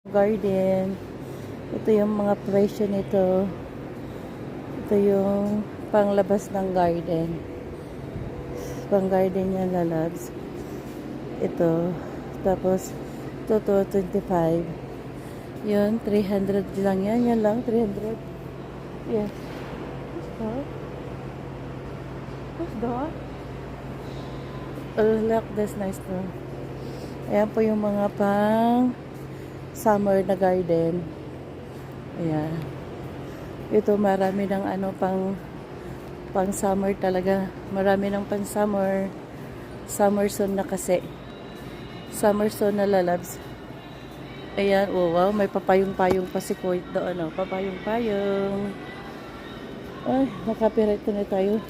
Garden. Ito yung mga presyo nito. Ito yung panglabas ng garden. Pang garden yan, lalabs. Ito. Tapos, ito 25. Yun, 300 lang yan. Yan lang, 300. Yes. What's that? What's that? Oh, look, that's nice too. Ayan po yung mga pang summer na garden. Ayan. Ito marami ng pang summer talaga. Marami ng pang summer. Summer zone na kasi. Summer zone na, lalabs. Ayan, oh wow, may papayong-payong pa si Kuwait doon, oh. Papayong-payong. Ay, nakapirate na tayo.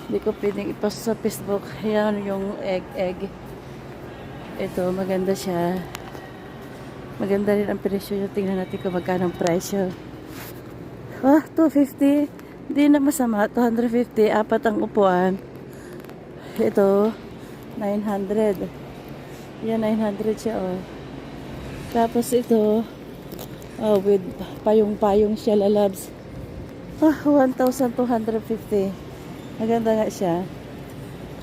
Hindi ko pwedeng ipost sa Facebook. Ayan yung egg. Ito, maganda siya. Maganda rin ang presyo niya. Tingnan natin kung magkano ang presyo. Ah, 250. Hindi na masama. 250. Apat ang upuan. Ito, 900. Yan, 900 siya, oh. Tapos ito, oh, with payong-payong siya, lalabs. Ah, 1,250. Maganda nga siya.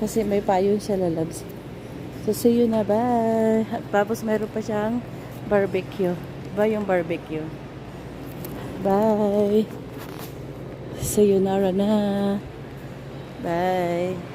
Kasi may payong siya, lalabs. So, see you na. Bye. Tapos, meron pa siyang barbecue. Diba yung barbecue? Bye. See you na. Bye.